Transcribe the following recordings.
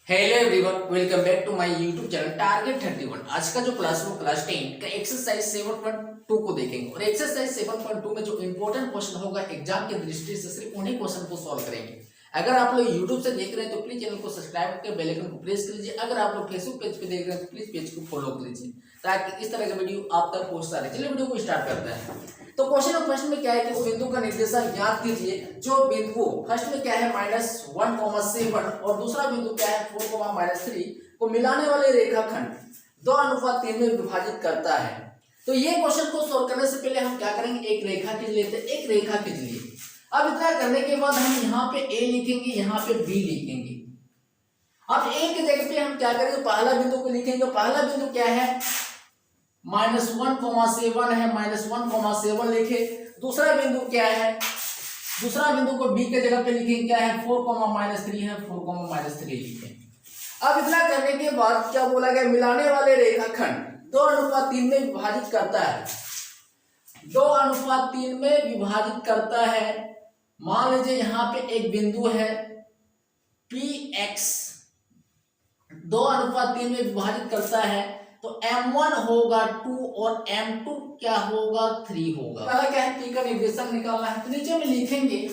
Hello everyone, welcome back to my YouTube channel target 31। आज का जो क्लास वो क्लास 10 का एक्सरसाइज 7.2 को देखेंगे और एक्सरसाइज 7.2 में जो इंपॉर्टेंट क्वेश्चन होगा एग्जाम की दृष्टि से सिर्फ उन्हीं क्वेश्चन को सॉल्व करेंगे। अगर आप लोग यूट्यूब से देख रहे हैं तो प्लीज चैनल को सब्सक्राइब करके बेल आइकन को प्रेस कर लीजिए। अगर आप लोग फेसबुक पेज पे देख रहे हैं तो प्लीज पेज को फॉलो कर लीजिए ताकि इस तरह का वीडियो आप तक पहुंचता रहे। चलिए वीडियो को स्टार्ट करते हैं। तो क्वेश्चन ऑफ फर्स्ट में क्या है कि उस बिंदु का निर्देशांक ज्ञात कीजिए। जो बिंदु फर्स्ट में क्या है -1,7 और दूसरा बिंदु क्या है 4,-3 को मिलाने वाले रेखाखंड 2:3 में विभाजित करता है। तो ये क्वेश्चन को सॉल्व करने से पहले हम क्या करेंगे, एक रेखा खींच लेते हैं। एक रेखा खींच लिए। अब इतना करने के बाद हम यहाँ पे ए लिखेंगे, यहाँ पे बी लिखेंगे। अब ए की जगह पे हम क्या करेंगे, पहला बिंदु को लिखेंगे। पहला बिंदु क्या है -1,7 है, -1,7 लिखे। दूसरा बिंदु क्या है, दूसरा बिंदु को बी के जगह पे लिखेंगे, क्या है 4,-3 है, 4,-3 लिखे। अब इतना करने के बाद क्या बोला गया, मिलाने वाले रेखाखंड 2:3 में विभाजित करता है। 2:3 में विभाजित करता है। मान लीजिए यहाँ पे एक बिंदु है PX 2:3 में विभाजित करता है तो M1 होगा 2 और M2 क्या होगा 3 होगा। पहला क्या है, P का निर्देशांक निकालना है। तो नीचे में लिखेंगे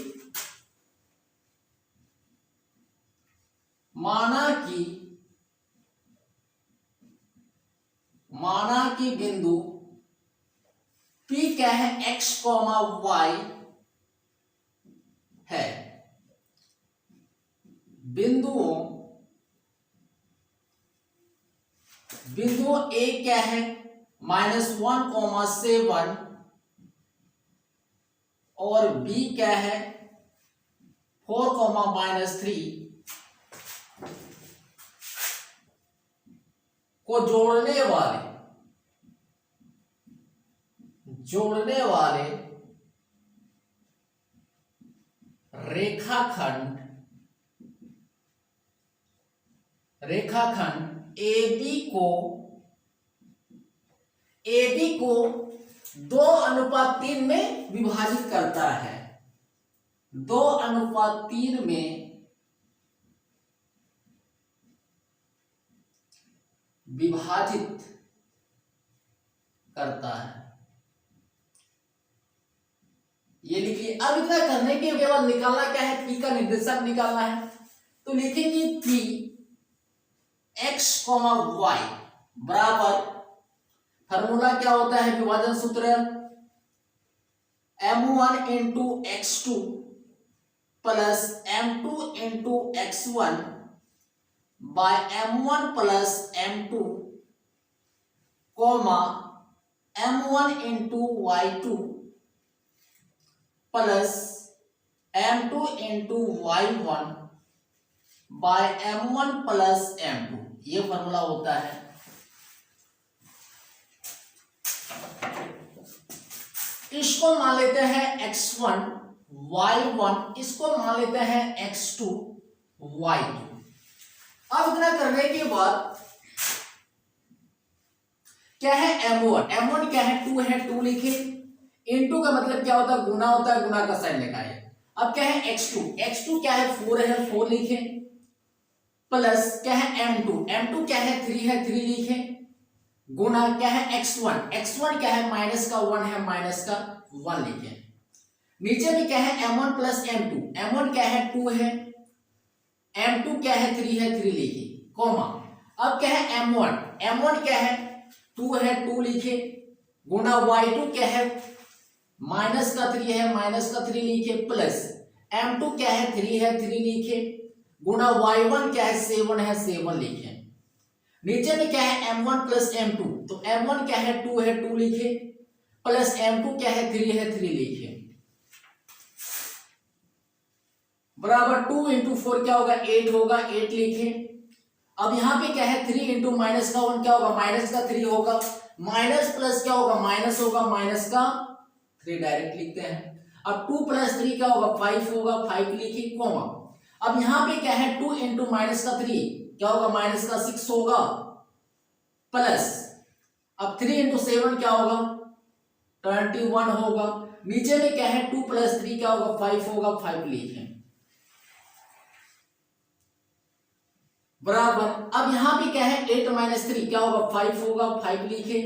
माना कि बिंदु P क्या है X, Y है। बिंदु A क्या है -1,7 और B क्या है 4,-3 को जोड़ने वाले रेखाखंड AB को 2:3 में विभाजित करता है। 2:3 में विभाजित करता है, ये लिखिए। अब इतना करने के बाद निकालना क्या है, P का निर्देशांक निकालना है। तो लिखेंगे P X, Y बराबर, फॉर्मूला क्या होता है, विभाजन सूत्र M1 into X2 plus M2 into X1 by M1 plus M2 comma M1 into Y2 plus M2 into Y1 by M1 plus M2। ये फॉर्मूला होता है। इसको मान लेते हैं X1 Y1, इसको मान लेते हैं X2 Y2। अब इतना करने के बाद क्या है M1 क्या है 2 है, 2 लिखे। इनटू का मतलब क्या होता है, गुना होता है, गुना का साइन लगाए। अब क्या है X2 क्या है 4 है, 4 लिखे। प्लस क्या है M2 क्या है 3 है, 3 लिखे। गुना क्या है X1 क्या है -1 है, -1 लिखे। नीचे में क्या है M1 प्लस M1 क्या है 2 है, M2 क्या है 3 है, 3 लिखे। कोमा अब क्या है M1 क्या है 2 है, 2 लिखे। गुना Y2 क्या है -3 है, -3 लिखे। प्लस M2 क्या है 3 है, 3 लिखे। गुना Y1 क्या है 7 है, 7 लिखे। नीचे में क्या है M1 प्लस M2, तो M1 क्या है 2 है, 2 लिखे। प्लस M2 क्या है 3 है, 3 लिखे। बराबर 2 इंटू 4 क्या होगा 8 होगा, 8 लिखे। अब यहाँ पे क्या है 3 इंटू माइनस का 1 क्या होगा, माइनस का 3 होगा। माइनस प्लस क्या होगा, माइनस होगा, माइनस का 3 डायरेक्ट लिखते हैं। अब 2 प्लस 3 क्या होगा 5 होगा, 5 लिखी। कोमा अब यहाँ पे क्या है 2 इंटू माइनस का 3 क्या होगा, माइनस का 6 होगा। प्लस अब 3 इंटू 7 क्या होगा 21 होगा। नीचे में क्या है 2 प्लस 3 क्या होगा 5 होगा, 5 लिखे। बराबर, अब यहाँ पे क्या है 8 माइनस 3 क्या होगा 5 होगा, 5 लिखे,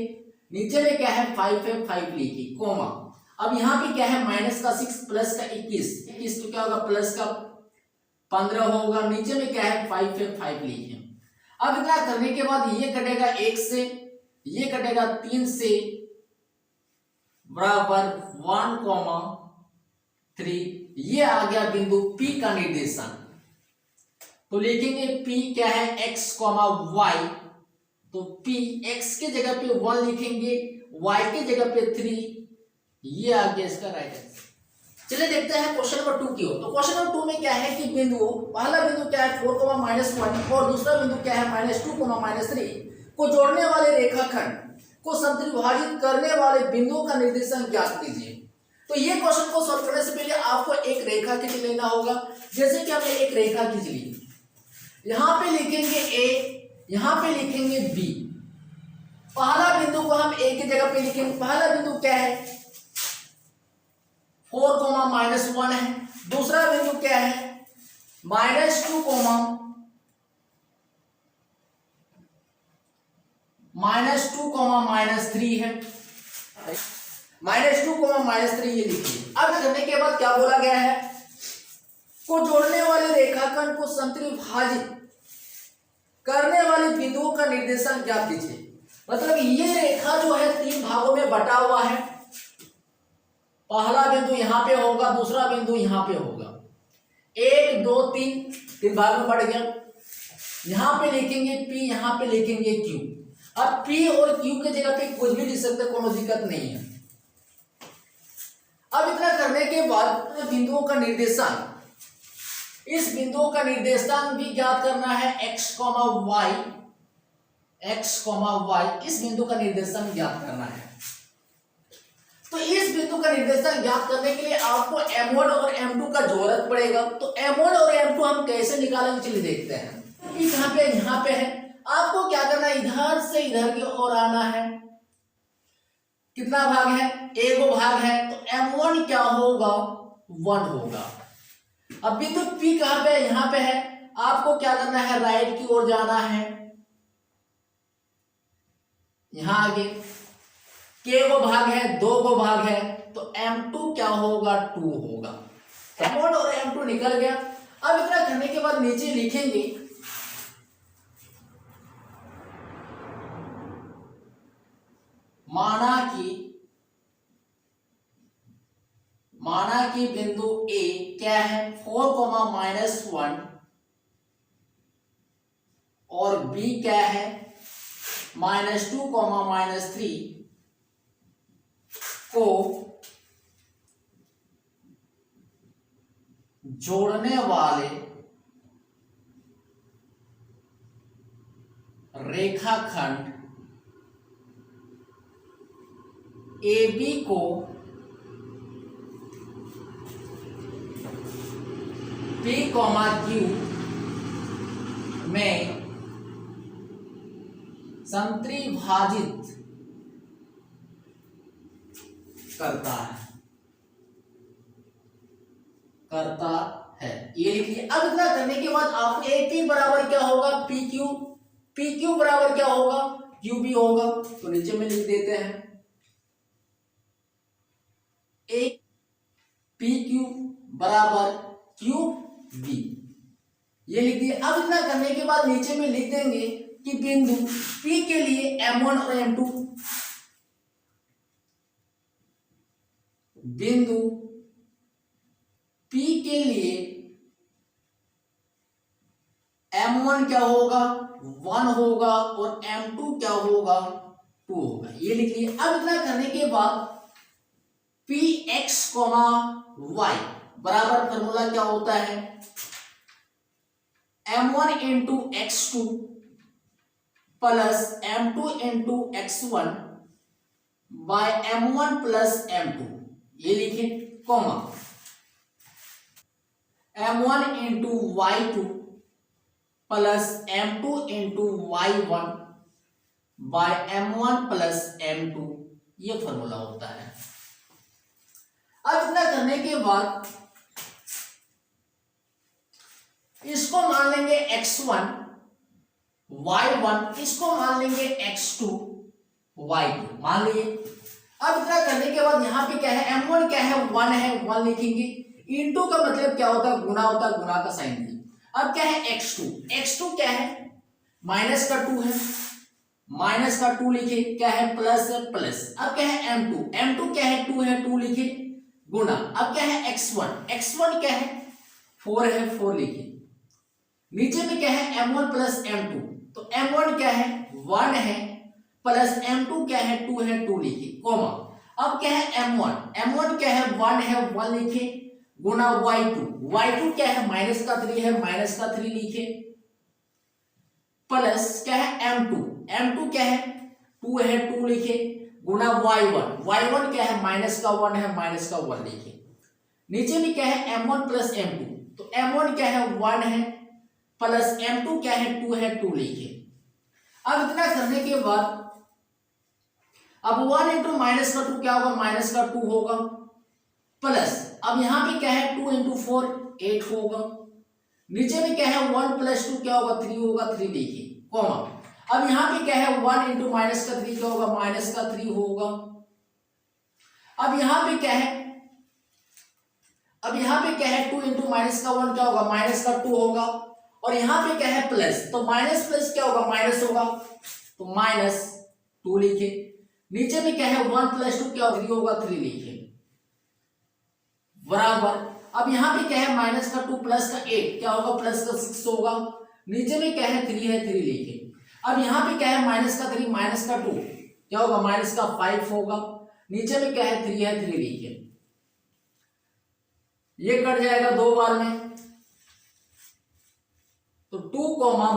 नीचे में क्या है 5 है 5 लिखे, कोमा। अब यहाँ पे क्या है माइनस का 6 प्लस का 21 तो क्या होगा प्लस का 15 होगा, नीचे में क्या है 5 है 5 लिखे। अब इतना करने के बाद ये कटेगा 1 से, ये कटेगा 3 से, बराबर 1,3, ये आ गया बिंदु P का निर्देशांक। तो लिखेंगे P क्या है x, y, तो P x के जगह पे 1 लिखेंगे, y के जगह पे 3, ये आ गया इसका राइट आंसर। चलिए देखते हैं क्वेश्चन नंबर 2 की ओर। तो क्वेश्चन नंबर 2 में क्या है कि बिंदु, पहला बिंदु क्या है 4,-1 और दूसरा बिंदु क्या है -2,-3 को जोड़ने वाले रेखाखंड को समत्रिभाजित करने वाले बिंदुओं का निर्देशांक ज्ञात कीजिए। तो ये क्वेश्चन को सॉल्व करने से पहले आपको एक रेखा खींच लेना होगा। जैसे कि हमने एक रेखा खींच ली, यहां पे लिखेंगे A, यहां पे लिखेंगे B। पहला बिंदु को हम A की जगह पे लिखेंगे, पहला बिंदु क्या है 4,-1 है, दूसरा बिंदु क्या है -2, -2,-3 है, -2,-3 ये लिखिए। अब करने के बाद क्या बोला गया है, को जोड़ने वाले रेखाखंड को समत्रिभाजित करने वाले बिंदुओं का निर्देशांक ज्ञात कीजिए। मतलब ये रेखा जो है 3 भागों में बटा हुआ है, पहला बिंदु यहां पे होगा, दूसरा बिंदु यहां पे होगा, 1 2 3 भाग में बढ़ गया। यहां पे लिखेंगे P, यहां पे लिखेंगे Q। अब P और Q के जगह पे कुछ भी लिख सकते, कोई दिक्कत नहीं है। अब इतना करने के बाद बिंदुओं का निर्देशांक, इस बिंदुओं का निर्देशांक भी ज्ञात करना है x, y, इस बिंदु का निर्देशांक ज्ञात करना है। तो इस बिंदु का निर्देशांक ज्ञात करने के लिए आपको M1 और M2 का जोड़क पड़ेगा। तो M1 और M2 हम कैसे निकालेंगे चलिए देखते हैं। यहाँ पे है, आपको क्या करना है इधर से इधर की ओर आना है। कितना भाग है, एक भाग है, तो M1 क्या होगा 1 होगा। अब बिंदु P कहां पे है, यहां पे है, आपको क्या करना है राइट की ओर जाना है, यहां आगे K को भाग है, 2 को भाग है, तो M2 क्या होगा 2 होगा। M1 और M2 निकल गया। अब इतना करने के बाद नीचे लिखेंगे माना कि बिंदु A क्या है 4,-1 और B क्या है -2,-3 को जोड़ने वाले रेखाखंड AB को P, Q में समत्रिभाजित करता है, ये लिखिए। अब इतना करने के बाद आप AP बराबर क्या होगा PQ बराबर क्या होगा QB होगा। तो नीचे में लिख देते हैं PQ बराबर QB, ये लिख दिए। अब इतना करने के बाद नीचे में लिख देंगे कि बिंदु P के लिए M1 और M2, बिंदु P के लिए M1 क्या होगा 1 होगा और M2 क्या होगा 2 होगा, ये लिख लिए। अब इतना करने के बाद Px, y बराबर फॉर्मूला क्या होता है M1 into x2 plus M2 into x1 by M1 plus M2, ये लिखे comma M1 into y2 plus M2 into y1 by M1 plus M2, ये फॉर्मूला होता है। अब इतना करने के बाद इसको मान लेंगे x1 y1, इसको मान लेंगे x2 y2 मान लिए। अब इतना करने के बाद यहाँ पे क्या है, m1 क्या है, 1 है, 1 लिखेंगे। इनटू का मतलब क्या होता है, गुना होता है, गुना का साइन दिया। अब क्या है x2, x2 क्या है, माइनस का 2 है, माइनस का 2 लिखे, क्या है, प्लस है, प्लस। अब क्या है m2, m2 क्या है, 2 है, 2 लिखे, गुना। अब क्या है x1, x1 क्या है, 4 है, 4 लिखे। नीचे में क्या है m1 प्लस m2, तो m1 क्या है, 1 है, प्लस m2 क्या है, 2 है, 2 लिखे, कोमा। अब क्या है m1 क्या है, 1 है, 1 लिखे, गुना y2 क्या है, माइनस का 3 है, माइनस का 3 लिखे, प्लस क्या है m2 क्या है, 2 है, 2 लिखे, गुना y1 क्या है, माइनस का 1 है, माइनस का 1 लिखे। नीचे में क्या है m1 प्लस m2, तो m1 क्या है, 1 है, प्लस m2 क्या है, 2 है, 2 लिखे। अब इतना करने के बाद अब 1 इंटू माइनस का 2 क्या होगा, माइनस का 2 होगा, प्लस अब यहां पे क्या है 2 इंटू 4 8 होगा। नीचे में क्या है 1 प्लस 2 क्या होगा, 3 होगा, 3 लिखिए, कॉमा। अब यहां पे क्या है 1 इंटू माइनस का 3 क्या होगा, माइनस का 3 होगा। अब यहां पे क्या है, अब यहां पे क्या है 2 इंटू माइनस का 1 क्या होगा, माइनस का 2 होगा। और यहां पे क्या है प्लस, तो माइनस प्लस क्या होगा, माइनस होगा, तो माइनस 2 लिखे। नीचे में क्या है 1 प्लस 2 क्या होगा, 3 होगा, 3 लिखे, बराबर। अब यहां पे क्या है माइनस का 2 प्लस का 8 क्या होगा, प्लस का 6 होगा। नीचे में क्या है 3 है, 3 लिखे। अब यहां पे क्या है माइनस का 3 माइनस का 2 क्या होगा, माइनस का 5 होगा। नीचे में क्या है 3 है, 3 लिखे। ये कट जाएगा 2 बार में, तो 2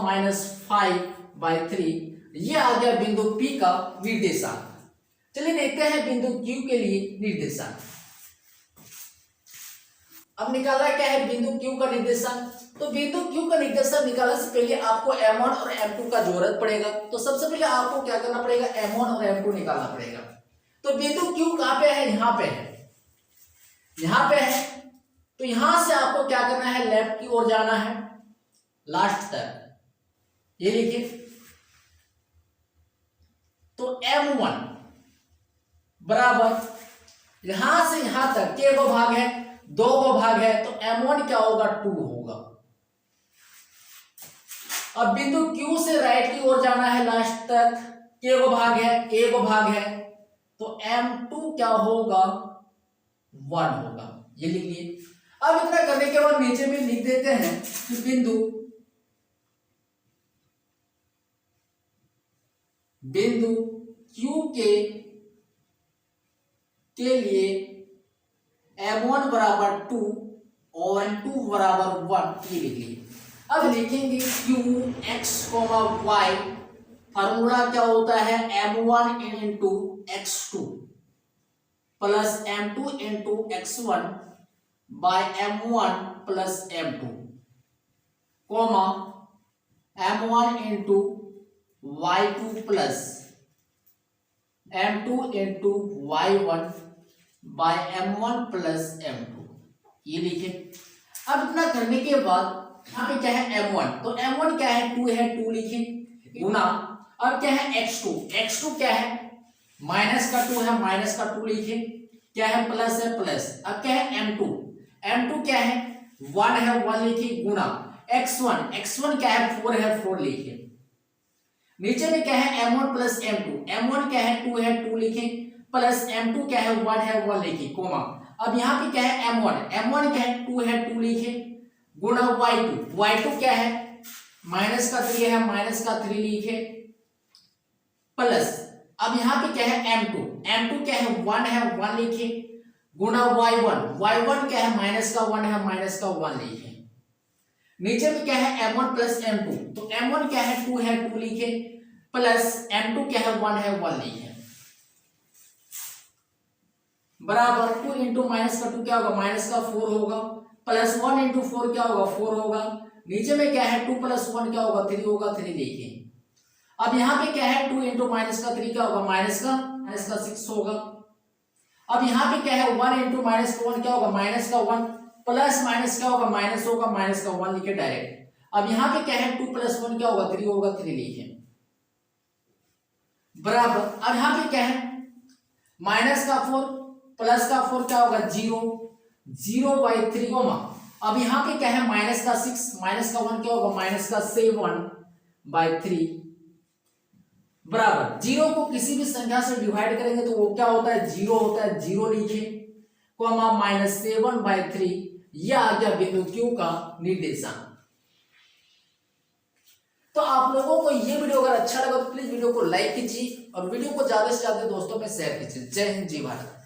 माइनस 5/3 ये आ गया बिंदु P का निर्देशांक। चलिए देखते हैं बिंदु Q के लिए निर्देशांक। अब निकाला क्या है बिंदु Q का निर्देशांक। तो बिंदु Q का निर्देशांक निकालने से पहले आपको m1 और m2 का जरूरत पड़ेगा। तो सबसे पहले आपको क्या करना पड़ेगा, m1 और m2 निकालना पड़ेगा। तो बिंदु Q कहां पे है, यहां पे है, यहां पे है। तो यहां से आपको क्या करना है, लेफ्ट की ओर जाना है लास्ट तक, ये लिखिए। तो m1 बराबर यहां से यहां तक के गो भाग है, 2 गो भाग है, तो m1 क्या होगा, 2 होगा। अब बिंदु Q से राइट की ओर जाना है लास्ट तक, के गो भाग है, a गो भाग है, तो m2 क्या होगा, 1 होगा, ये लिख लिए। अब इतना करने के बाद नीचे में लिख देते हैं कि बिंदु Q के लिए m1 बराबर 2 और m2 बराबर 1 ये लिख लिए। अब लिखेंगे q x, y, फार्मूला क्या होता है, m1 into x2 plus m2 into x1 by m1 plus m2, comma m1 into y2 plus m2 into y1 by m1 plus m2, ये लिखे। अब इतना करने के बाद यहाँ पे क्या है m1, तो m1 क्या है, 2 है, 2 लिखे, गुना। अब क्या है x2 क्या है, माइनस का 2 है, माइनस का 2 लिखे, क्या है, प्लस है, प्लस। अब क्या है m2 क्या है, 1 है, 1 लिखे, गुना x1 क्या है, 4 है, 4 लिखे। नीचे में क्या है m1 प्लस m1 क्या है, 2 है, 2 लिखे, प्लस m2 क्या है, 1 है, 1 लिखे, कोमा। अब यहाँ पे क्या है m1 क्या है, 2 है, 2 लिखे, गुना y2 क्या है, माइनस का 3 है, माइनस का 3 लिखे, प्लस अब यहाँ पे क्या है m2 क्या है, 1 है, 1 लिखे, गुना y1 क्या है, माइनस का 1 है, माइनस का 1 लिखे। नीचे में क्या है m1 प्लस m2, तो m1 क्या है, 2 है, 2 लिखे, प्लस m2 क्या है, 1 है, 1 लिखे, बराबर 2 इंटू माइनस का 2 क्या होगा, माइनस का 4 होगा, प्लस 1 इंटू 4 क्या होगा, 4 होगा। नीचे में क्या है 2 प्लस 1 क्या होगा, 3 होगा, 3 लिखे। अब यहाँ पे क्या है 2 इंटू माइनस का 3 क्या होगा, माइनस का 6 होगा। अब यहाँ पे क्या है 1 इंटू माइनस का 1 क्या होगा, माइनस का 1, प्लस माइनस क्या होगा, माइनस होगा, माइनस का 1 लिखे डायरेक्ट। अब यहां पे क्या है 2 + 1 क्या होगा 3 होगा, 3 लिखे बराबर। अब यहां पे क्या है माइनस का 4 प्लस का 4 क्या होगा 0, 0/3 कोमा। अब यहां पे क्या है माइनस का 6 माइनस का 1 क्या होगा माइनस का 7/3 बराबर। 0 को किसी भी संख्या से डिवाइड करेंगे तो वो क्या होता है 0 होता है, 0 लिखे कोमा -7/3 यह आ गया बिंदु Q का निर्देशांक। तो आप लोगों को ये वीडियो अगर अच्छा लगा तो प्लीज वीडियो को लाइक कीजिए और वीडियो को ज्यादा से ज्यादा दोस्तों में शेयर कीजिए। जय हिंद, जय भारत।